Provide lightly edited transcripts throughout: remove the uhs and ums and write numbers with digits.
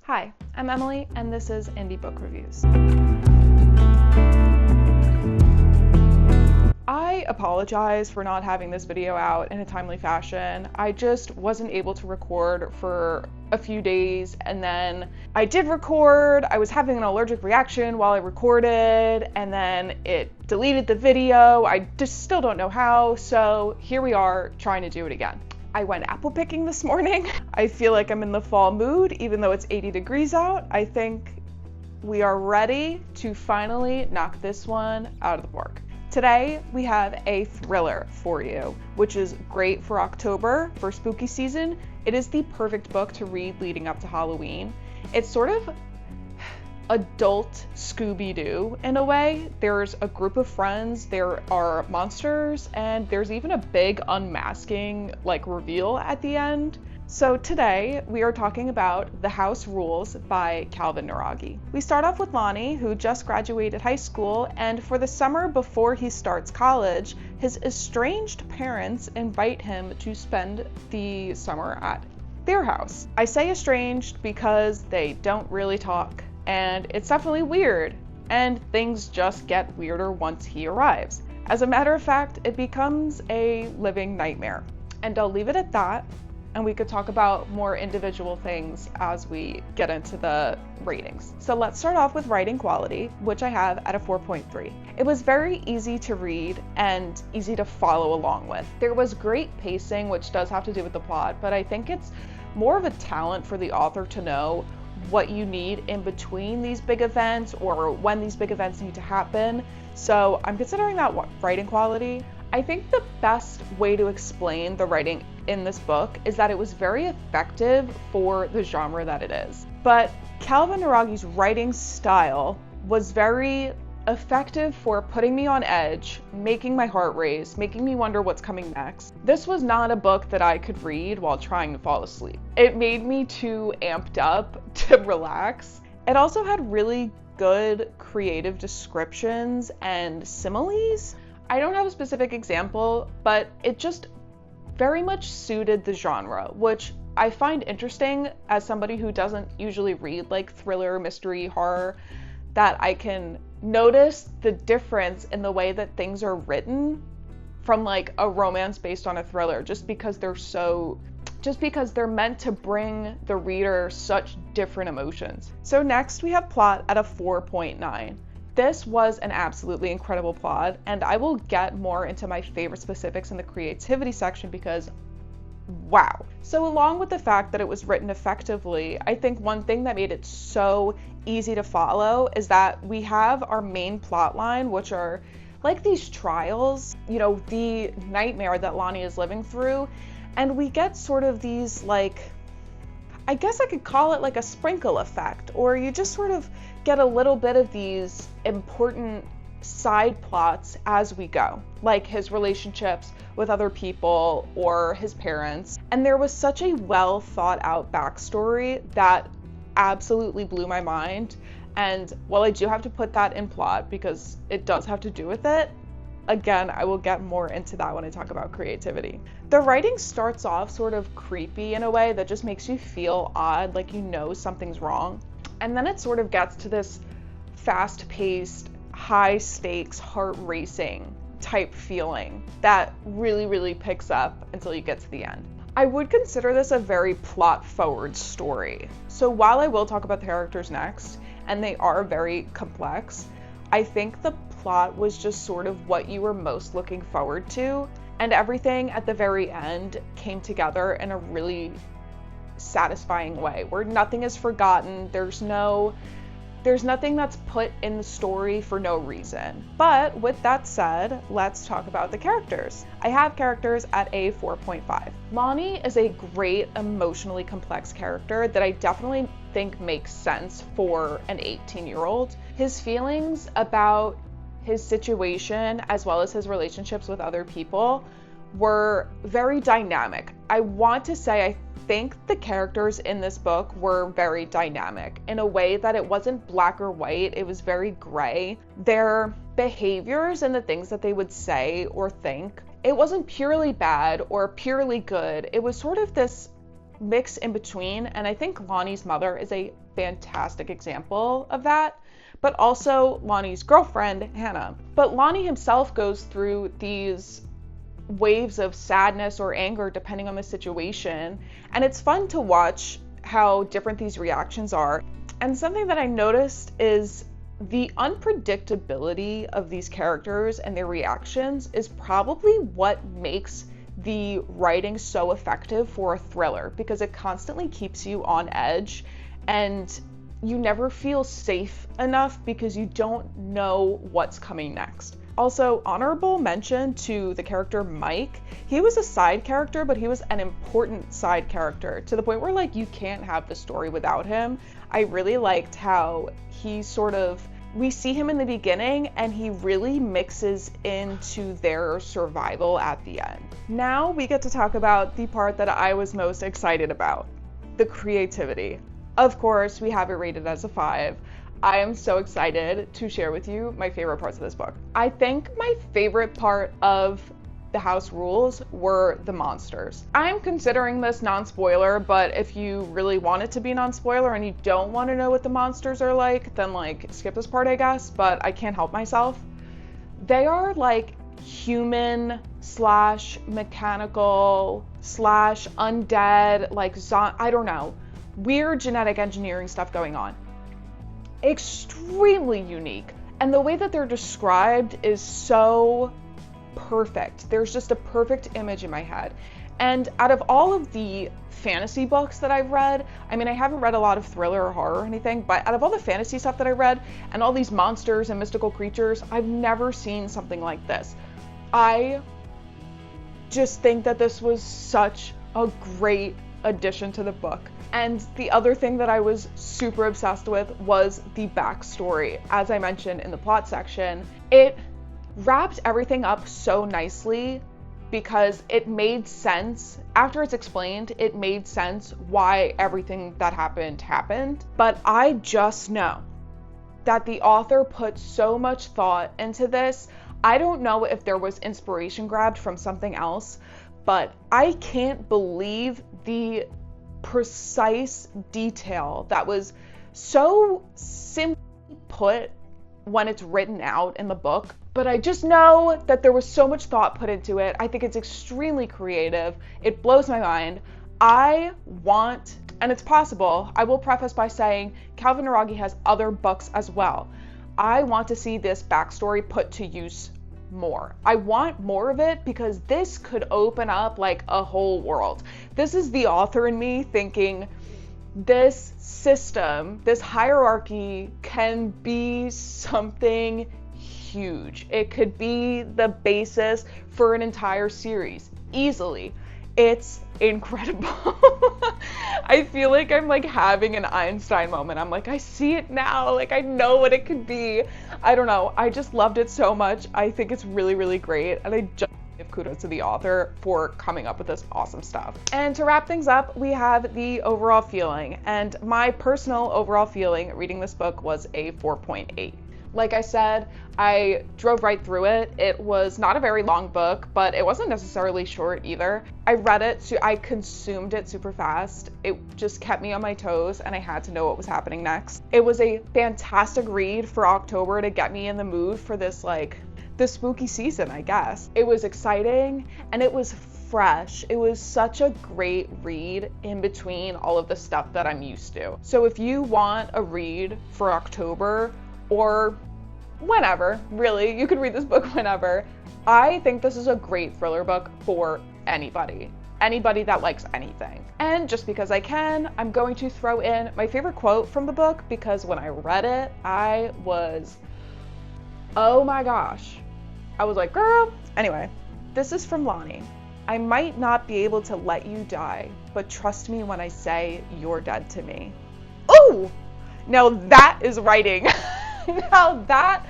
Hi, I'm Emily, and this is Indie Book Reviews. I apologize for not having this video out in a timely fashion. I just wasn't able to record for a few days, and then I did record. I was having an allergic reaction while I recorded, and then it deleted the video. I just still don't know how, so here we are trying to do it again. I went apple picking this morning. I feel like I'm in the fall mood, even though it's 80 degrees out. I think we are ready to finally knock this one out of the park. Today, we have a thriller for you, which is great for October, for spooky season. It is the perfect book to read leading up to Halloween. It's sort of adult Scooby-Doo in a way. There's a group of friends, there are monsters, and there's even a big unmasking reveal at the end. So today we are talking about The House Rules by Calvin Naraghi. We start off with Lonnie, who just graduated high school, and for the summer before he starts college, his estranged parents invite him to spend the summer at their house. I say estranged because they don't really talk, and it's definitely weird, and things just get weirder once he arrives. As a matter of fact, it becomes a living nightmare. And I'll leave it at that, and we could talk about more individual things as we get into the ratings. So let's start off with writing quality, which I have at a 4.3. It was very easy to read and easy to follow along with. There was great pacing, which does have to do with the plot, but I think it's more of a talent for the author to know what you need in between these big events or when these big events need to happen. So I'm considering that writing quality. I think the best way to explain the writing in this book is that it was very effective for the genre that it is. But Calvin Naraghi's writing style was very effective for putting me on edge, making my heart race, making me wonder what's coming next. This was not a book that I could read while trying to fall asleep. It made me too amped up to relax. It also had really good creative descriptions and similes. I don't have a specific example, but it just very much suited the genre, which I find interesting as somebody who doesn't usually read thriller, mystery, horror, that I can notice the difference in the way that things are written from a romance based on a thriller, just because they're meant to bring the reader such different emotions. So next we have plot at a 4.9. This was an absolutely incredible plot, and I will get more into my favorite specifics in the creativity section because wow. So along with the fact that it was written effectively, I think one thing that made it so easy to follow is that we have our main plot line, which are these trials, the nightmare that Lonnie is living through, and we get sort of these I guess I could call it a sprinkle effect, or you just sort of get a little bit of these important side plots as we go, like his relationships with other people or his parents. And there was such a well thought out backstory that absolutely blew my mind. And while I do have to put that in plot because it does have to do with it, again, I will get more into that when I talk about creativity. The writing starts off sort of creepy in a way that just makes you feel odd, like something's wrong. And then it sort of gets to this fast-paced, high-stakes, heart-racing type feeling that really, really picks up until you get to the end. I would consider this a very plot-forward story. So while I will talk about the characters next, and they are very complex, I think the plot was just sort of what you were most looking forward to, and everything at the very end came together in a really satisfying way, where nothing is forgotten, there's nothing that's put in the story for no reason. But with that said, let's talk about the characters. I have characters at a 4.5. Lonnie is a great emotionally complex character that I definitely think makes sense for an 18-year-old. His feelings about his situation as well as his relationships with other people were very dynamic. I want to say I think the characters in this book were very dynamic in a way that it wasn't black or white, it was very gray. Their behaviors and the things that they would say or think, it wasn't purely bad or purely good. It was sort of this mix in between, and I think Lonnie's mother is a fantastic example of that, but also Lonnie's girlfriend, Hannah. But Lonnie himself goes through these waves of sadness or anger depending on the situation, and it's fun to watch how different these reactions are. And something that I noticed is the unpredictability of these characters and their reactions is probably what makes the writing so effective for a thriller, because it constantly keeps you on edge and you never feel safe enough because you don't know what's coming next. Also, honorable mention to the character Mike. He was a side character, but he was an important side character to the point where like you can't have the story without him. I really liked how he we see him in the beginning and he really mixes into their survival at the end. Now we get to talk about the part that I was most excited about, the creativity. Of course, we have it rated as a 5. I am so excited to share with you my favorite parts of this book. I think my favorite part of The House Rules were the monsters. I'm considering this non-spoiler, but if you really want it to be non-spoiler and you don't want to know what the monsters are like, then like skip this part, I guess, but I can't help myself. They are like human / mechanical / undead, like I don't know, weird genetic engineering stuff going on. Extremely unique, and the way that they're described is so perfect. There's just a perfect image in my head. And out of all of the fantasy books that I've read, I mean, I haven't read a lot of thriller or horror or anything, but out of all the fantasy stuff that I read and all these monsters and mystical creatures, I've never seen something like this. I just think that this was such a great addition to the book. And the other thing that I was super obsessed with was the backstory. As I mentioned in the plot section, it wrapped everything up so nicely because it made sense. After it's explained, it made sense why everything that happened. But I just know that the author put so much thought into this. I don't know if there was inspiration grabbed from something else, but I can't believe the precise detail that was so simply put when it's written out in the book. But I just know that there was so much thought put into it. I think it's extremely creative. It blows my mind. I want, and it's possible, I will preface by saying Calvin Naraghi has other books as well. I want to see this backstory put to use more. I want more of it because this could open up like a whole world. This is the author in me thinking this system, this hierarchy can be something huge. It could be the basis for an entire series easily. It's incredible. I feel like I'm like having an Einstein moment. I'm like, I see it now. Like I know what it could be. I don't know. I just loved it so much. I think it's really, really great. And I just give kudos to the author for coming up with this awesome stuff. And to wrap things up, we have the overall feeling. And my personal overall feeling reading this book was a 4.8. Like I said, I drove right through it. It was not a very long book, but it wasn't necessarily short either. I read it, so I consumed it super fast. It just kept me on my toes and I had to know what was happening next. It was a fantastic read for October to get me in the mood for this, like, the spooky season, I guess. It was exciting and it was fresh. It was such a great read in between all of the stuff that I'm used to. So if you want a read for October, or whenever, really, you could read this book whenever. I think this is a great thriller book for anybody that likes anything. And just because I can, I'm going to throw in my favorite quote from the book, because when I read it, I was, oh my gosh. I was like, girl. Anyway, this is from Lonnie. I might not be able to let you die, but trust me when I say you're dead to me. Ooh, now that is writing. Now that,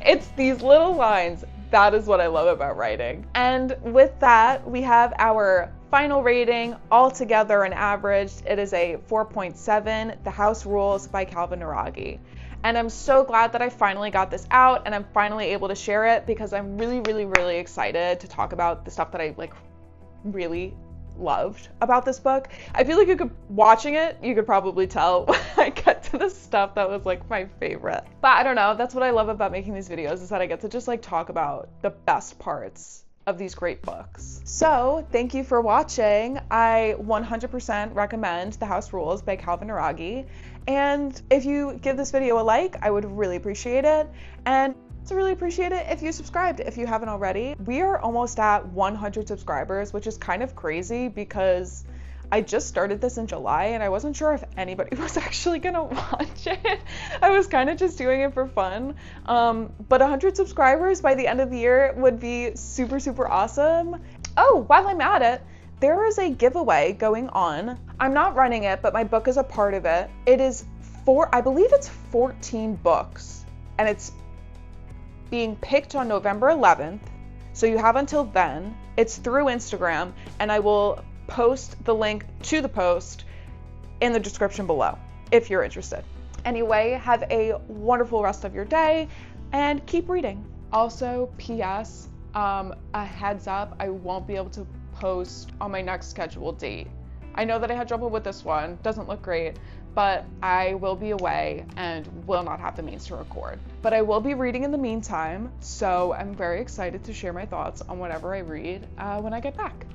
it's these little lines. That is what I love about writing. And with that, we have our final rating, altogether and averaged. It is a 4.7, The House Rules by Calvin Naraghi. And I'm so glad that I finally got this out and I'm finally able to share it, because I'm really, really, really excited to talk about the stuff that I like really loved about this book. I feel like watching it, you could probably tell when I get to the stuff that was like my favorite. But I don't know, that's what I love about making these videos, is that I get to just like talk about the best parts of these great books. So thank you for watching. I 100% recommend The House Rules by Calvin Naraghi. And if you give this video a like, I would really appreciate it. And also really appreciate it if you subscribed if you haven't already. We are almost at 100 subscribers, which is kind of crazy because I just started this in July and I wasn't sure if anybody was actually gonna watch it. I was kind of just doing it for fun. But 100 subscribers by the end of the year would be super, super awesome. Oh, while I'm at it, there is a giveaway going on. I'm not running it, but my book is a part of it. It is I believe it's 14 books, and it's being picked on November 11th. So you have until then. It's through Instagram, and I will post the link to the post in the description below if you're interested. Anyway, have a wonderful rest of your day and keep reading. Also, PS, a heads up, I won't be able to post on my next scheduled date. I know that I had trouble with this one, doesn't look great, but I will be away and will not have the means to record. But I will be reading in the meantime, so I'm very excited to share my thoughts on whatever I read when I get back.